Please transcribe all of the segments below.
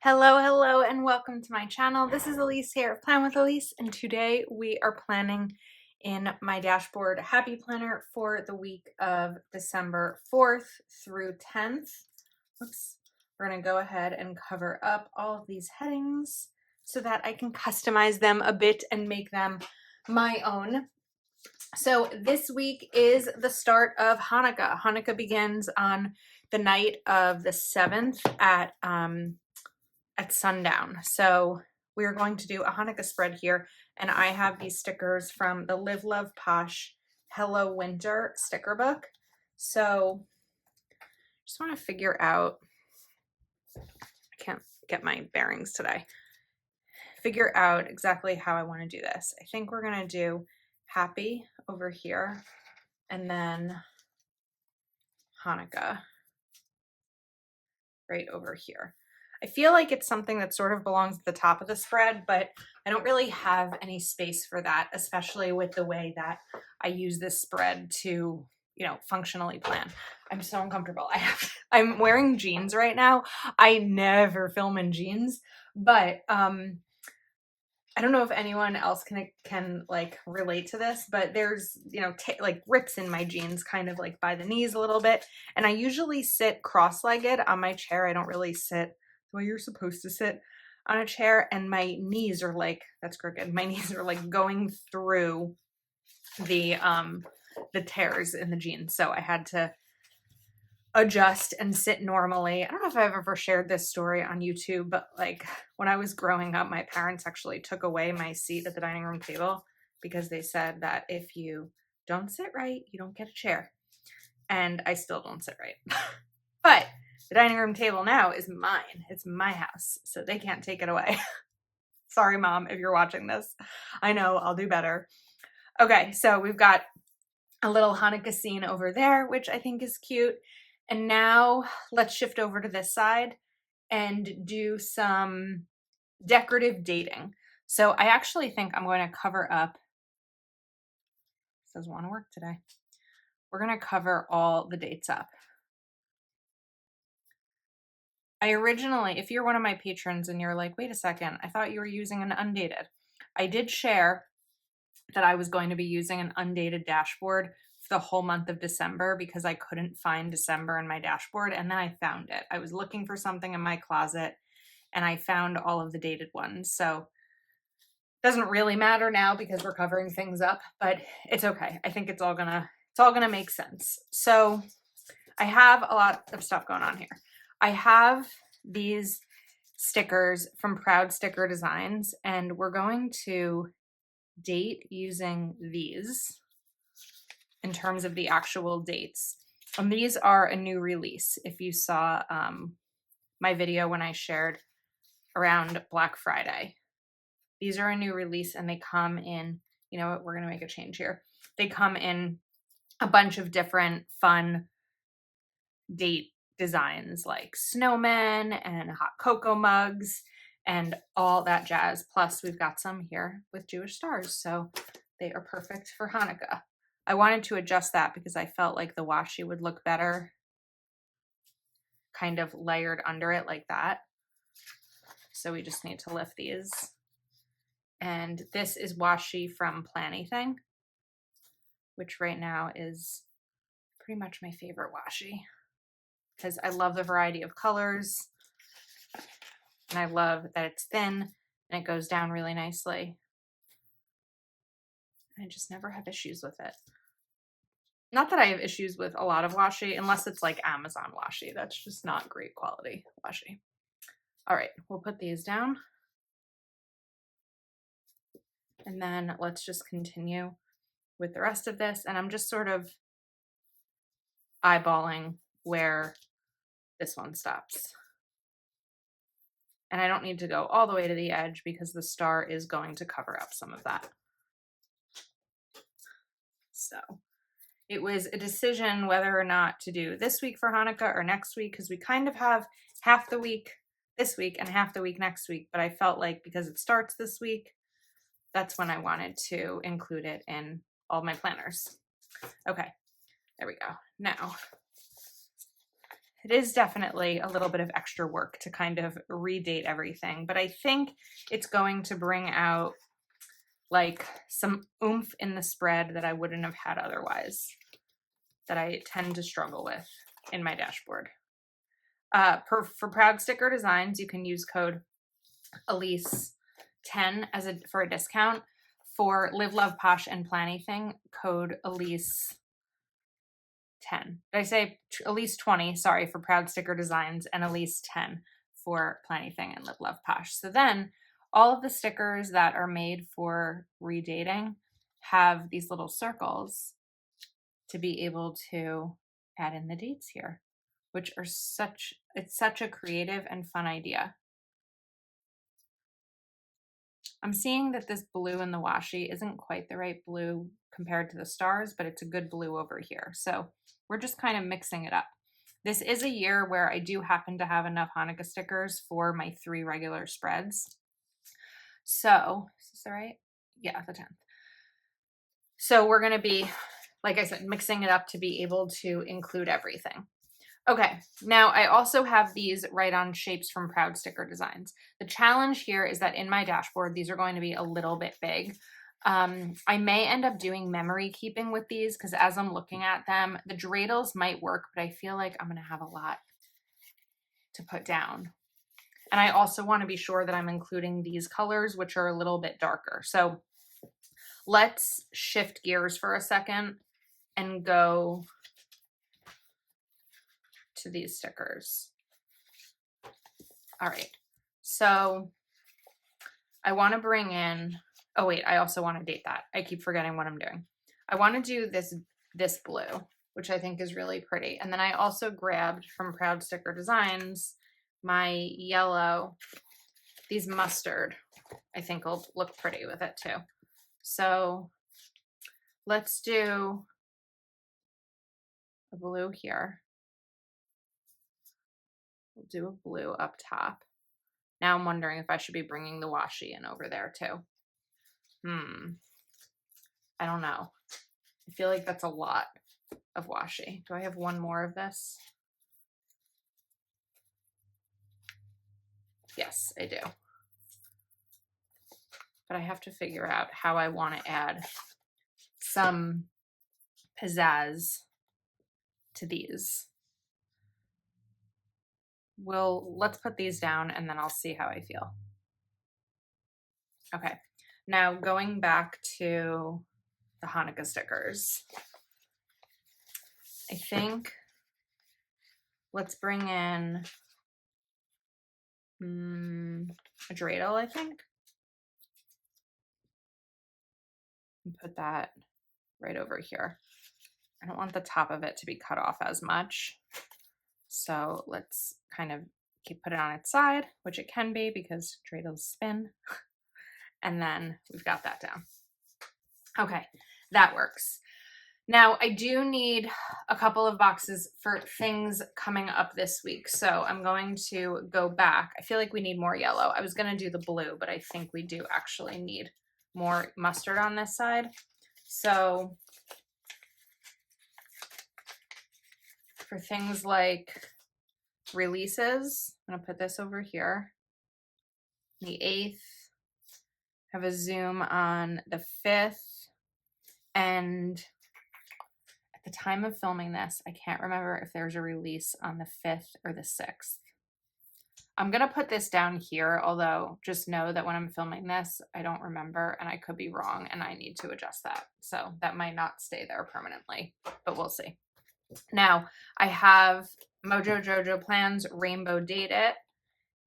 Hello, and welcome to my channel. This is Elise here of Plan with Elise, and today we are planning in my dashboard Happy Planner for the week of December 4th through 10th. Oops. We're going to go ahead and cover up all of these headings so that I can customize them a bit and make them my own. So this week is the start of Hanukkah. Hanukkah begins on the night of the 7th at sundown. So we're going to do a Hanukkah spread here, and I have these stickers from the Live Love Posh Hello Winter sticker book. So just want to figure out, I can't get my bearings today, figure out exactly how I want to do this. I think we're going to do Happy over here and then Hanukkah right over here. I feel like it's something that sort of belongs at the top of the spread, but I don't really have any space for that, especially with the way that I use this spread to, functionally plan. I'm so uncomfortable. I'm wearing jeans right now. I never film in jeans, but I don't know if anyone else can like relate to this, but there's, like rips in my jeans kind of like by the knees a little bit. And I usually sit cross-legged on my chair. I don't really sit the way you're supposed to sit on a chair. And my knees are like, that's crooked. My knees are like going through the tears in the jeans. So I had to adjust and sit normally. I don't know if I've ever shared this story on YouTube, but like when I was growing up, my parents actually took away my seat at the dining room table because they said that if you don't sit right, you don't get a chair. And I still don't sit right. But the dining room table now is mine. It's my house, so they can't take it away. Sorry, Mom, if you're watching this. I know, I'll do better. Okay, so we've got a little Hanukkah scene over there, which I think is cute. And now let's shift over to this side and do some decorative dating. So I actually think I'm going to cover up, this doesn't want to work today. We're going to cover all the dates up. I originally, if you're one of my patrons and you're like, wait a second, I thought you were using an undated. I did share that I was going to be using an undated dashboard for the whole month of December because I couldn't find December in my dashboard, and then I found it. I was looking for something in my closet and I found all of the dated ones. So it doesn't really matter now because we're covering things up, but it's okay. I think it's all gonna make sense. So I have a lot of stuff going on here. I have these stickers from Proud Sticker Designs, and we're going to date using these in terms of the actual dates. And these are a new release. If you saw my video when I shared around Black Friday, these are a new release and they come in, you know what, we're going to make a change here. They come in a bunch of different fun date designs like snowmen and hot cocoa mugs and all that jazz. Plus we've got some here with Jewish stars. So they are perfect for Hanukkah. I wanted to adjust that because I felt like the washi would look better kind of layered under it like that. So we just need to lift these. And this is washi from Planything, which right now is pretty much my favorite washi because I love the variety of colors and I love that it's thin and it goes down really nicely. I just never have issues with it. Not that I have issues with a lot of washi, unless it's like Amazon washi. That's just not great quality washi. All right, we'll put these down. And then let's just continue with the rest of this. And I'm just sort of eyeballing where this one stops. And I don't need to go all the way to the edge because the star is going to cover up some of that. So it was a decision whether or not to do this week for Hanukkah or next week, because we kind of have half the week this week and half the week next week. But I felt like because it starts this week, that's when I wanted to include it in all my planners. Okay, there we go. Now, it is definitely a little bit of extra work to kind of redate everything, but I think it's going to bring out like some oomph in the spread that I wouldn't have had otherwise, that I tend to struggle with in my dashboard. For Proud Sticker Designs, you can use code Elise10 for a discount. For Live Love Posh and Planything, code Elise10. Did I say Elise20? Sorry, for Proud Sticker Designs, and Elise10 for Planything and Live Love Posh. So then all of the stickers that are made for redating have these little circles to be able to add in the dates here, which are it's such a creative and fun idea. I'm seeing that this blue in the washi isn't quite the right blue compared to the stars, but it's a good blue over here. So we're just kind of mixing it up. This is a year where I do happen to have enough Hanukkah stickers for my 3 regular spreads. So, is this the right? Yeah, the 10th. So we're going to be, like I said, mixing it up to be able to include everything. Okay, now I also have these write-on shapes from Proud Sticker Designs. The challenge here is that in my dashboard, these are going to be a little bit big. I may end up doing memory keeping with these because as I'm looking at them, the dreidels might work, but I feel like I'm going to have a lot to put down. And I also want to be sure that I'm including these colors, which are a little bit darker. So let's shift gears for a second and go to these stickers. All right, so I want to bring in, oh wait, I also want to date that. I keep forgetting what I'm doing. I want to do this blue, which I think is really pretty. And then I also grabbed from Proud Sticker Designs my yellow, these mustard, I think will look pretty with it too. So let's do a blue here. We'll do a blue up top. Now I'm wondering if I should be bringing the washi in over there too. I don't know. I feel like that's a lot of washi. Do I have one more of this? Yes, I do. But I have to figure out how I want to add some pizzazz to these. Let's put these down and then I'll see how I feel. Okay, now going back to the Hanukkah stickers. I think let's bring in a dreidel, I think. And put that right over here. I don't want the top of it to be cut off as much. So let's kind of put it on its side, which it can be because dreidels spin. And then we've got that down. Okay, that works. Now I do need a couple of boxes for things coming up this week. So I'm going to go back. I feel like we need more yellow. I was going to do the blue, but I think we do actually need more mustard on this side. So for things like releases, I'm going to put this over here. The 8th, have a zoom on the 5th, and at the time of filming this, I can't remember if there's a release on the 5th or the 6th. I'm going to put this down here, although just know that when I'm filming this, I don't remember and I could be wrong and I need to adjust that. So that might not stay there permanently, but we'll see. Now I have Mojo Jojo Plans Rainbow Date It,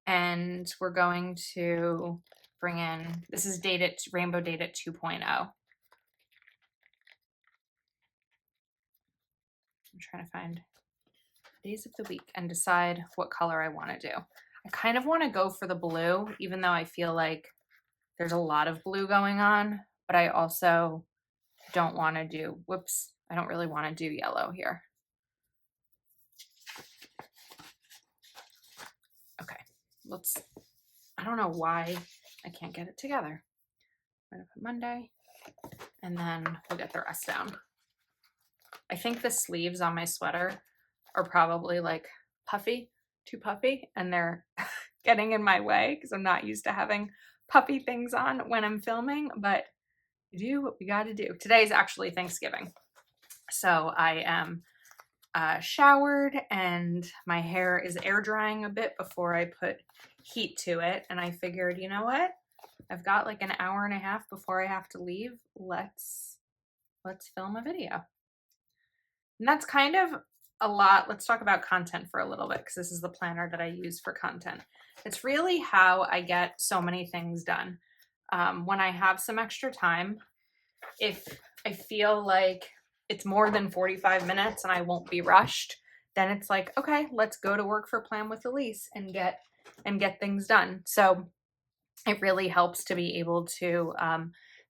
and we're going to bring in, this is Rainbow Date It 2.0. I'm trying to find days of the week and decide what color I want to do. I kind of want to go for the blue, even though I feel like there's a lot of blue going on, but I also don't want to do, I don't really want to do yellow here. Okay, I don't know why I can't get it together. I'm going to put Monday, and then we'll get the rest down. I think the sleeves on my sweater are probably like too puffy, and they're getting in my way because I'm not used to having puffy things on when I'm filming, but we do what we got to do. Today's actually Thanksgiving. So I am showered and my hair is air drying a bit before I put heat to it. And I figured, you know what? I've got like an hour and a half before I have to leave. Let's film a video. And that's kind of a lot. Let's talk about content for a little bit because this is the planner that I use for content. It's really how I get so many things done. When I have some extra time, if I feel like it's more than 45 minutes and I won't be rushed, then it's like, okay, let's go to work for Plan with Elise and get things done. So it really helps to be able to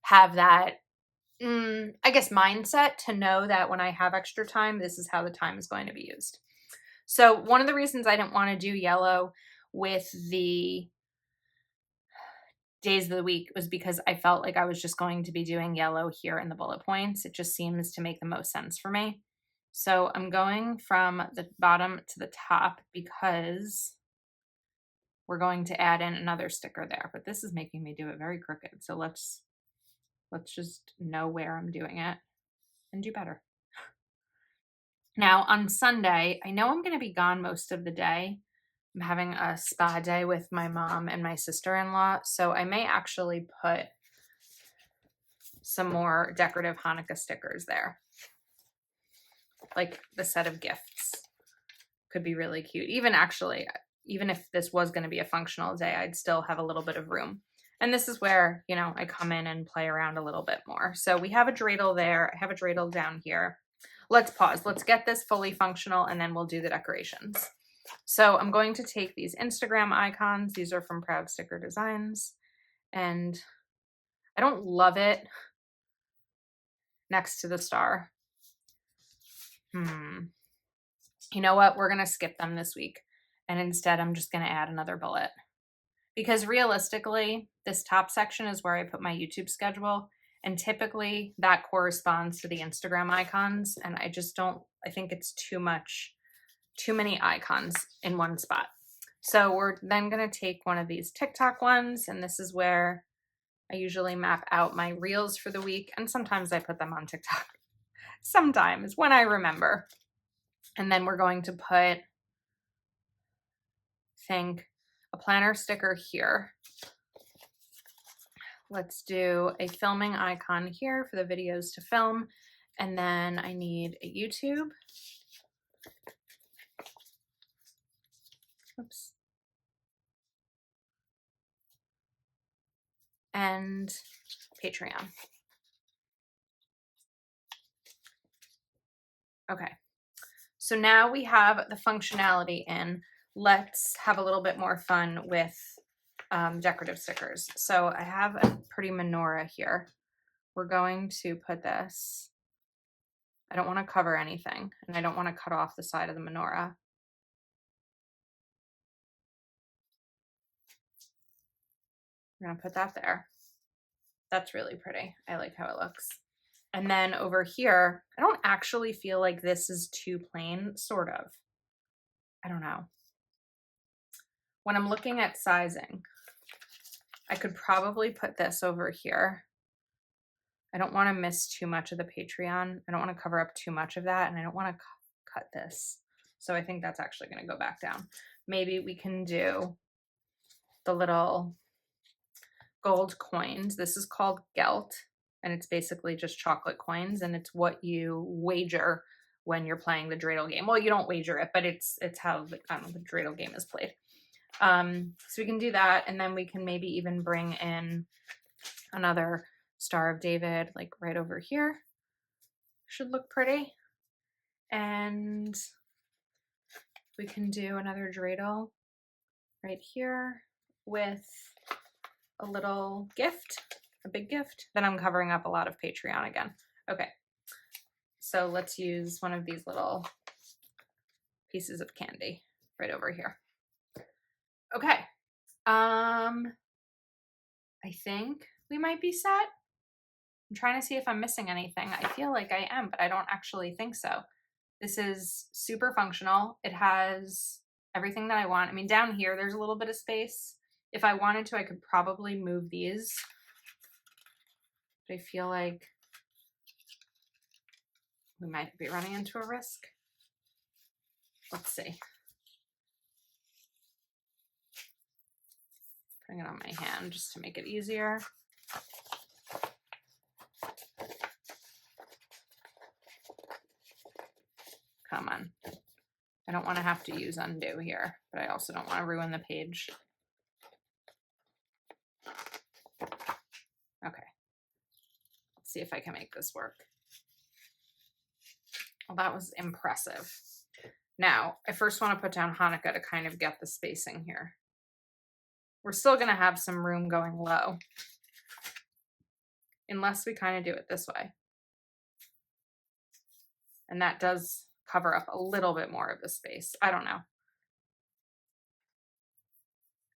have that, I guess, mindset to know that when I have extra time, this is how the time is going to be used. So one of the reasons I didn't want to do yellow with the days of the week was because I felt like I was just going to be doing yellow here in the bullet points. It just seems to make the most sense for me. So I'm going from the bottom to the top because we're going to add in another sticker there, but this is making me do it very crooked. So let's just know where I'm doing it and do better. Now on Sunday, I know I'm going to be gone most of the day. I'm having a spa day with my mom and my sister-in-law, so I may actually put some more decorative Hanukkah stickers there. Like the set of gifts could be really cute. Even if this was going to be a functional day, I'd still have a little bit of room. And this is where, you know, I come in and play around a little bit more. So we have a dreidel there. I have a dreidel down here. Let's pause. Let's get this fully functional and then we'll do the decorations. So I'm going to take these Instagram icons. These are from Proud Sticker Designs. And I don't love it next to the star. You know what? We're going to skip them this week. And instead, I'm just going to add another bullet. Because realistically, this top section is where I put my YouTube schedule. And typically, that corresponds to the Instagram icons. And I think it's too many icons in one spot. So we're then going to take one of these TikTok ones. And this is where I usually map out my reels for the week. And sometimes I put them on TikTok. Sometimes when I remember. And then we're going to put, a planner sticker here. Let's do a filming icon here for the videos to film. And then I need a YouTube. Oops. And Patreon. Okay. So now we have the functionality in. Let's have a little bit more fun with decorative stickers. So I have a pretty menorah here. We're going to put this. I don't want to cover anything, and I don't want to cut off the side of the menorah. I'm going to put that there. That's really pretty. I like how it looks. And then over here, I don't actually feel like this is too plain, sort of. I don't know. When I'm looking at sizing, I could probably put this over here. I don't want to miss too much of the Patreon. I don't want to cover up too much of that, and I don't want to cut this. So I think that's actually going to go back down. Maybe we can do the little gold coins. This is called Gelt, and it's basically just chocolate coins, and it's what you wager when you're playing the dreidel game. Well, you don't wager it, but it's how the dreidel game is played. So we can do that, and then we can maybe even bring in another Star of David, like right over here. Should look pretty. And we can do another dreidel right here with a little gift, a big gift. Then I'm covering up a lot of Patreon again. Okay, so let's use one of these little pieces of candy right over here. Okay, I think we might be set. I'm trying to see if I'm missing anything. I feel like I am, but I don't actually think so. This is super functional. It has everything that I want. I mean, down here, there's a little bit of space. If I wanted to, I could probably move these. But I feel like we might be running into a risk. Let's see. Putting it on my hand just to make it easier. Come on. I don't want to have to use undo here, but I also don't want to ruin the page. Okay. Let's see if I can make this work. Well, that was impressive. Now, I first want to put down Hanukkah to kind of get the spacing here. We're still going to have some room going low, unless we kind of do it this way. And that does cover up a little bit more of the space. I don't know.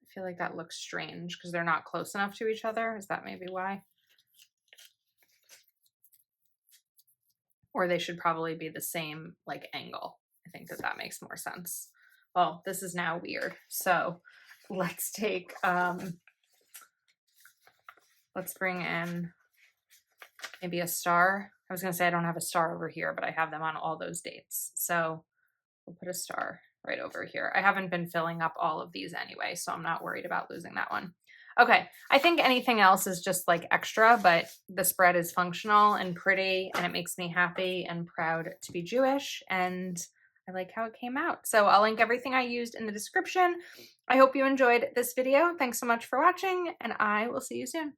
I feel like that looks strange because they're not close enough to each other. Is that maybe why? Or they should probably be the same like angle. I think that that makes more sense. Well, this is now weird. So let's take, let's bring in maybe a star. I was going to say I don't have a star over here, but I have them on all those dates. So we'll put a star right over here. I haven't been filling up all of these anyway, so I'm not worried about losing that one. Okay, I think anything else is just like extra, but the spread is functional and pretty, and it makes me happy and proud to be Jewish, and I like how it came out. So I'll link everything I used in the description. I hope you enjoyed this video. Thanks so much for watching, and I will see you soon.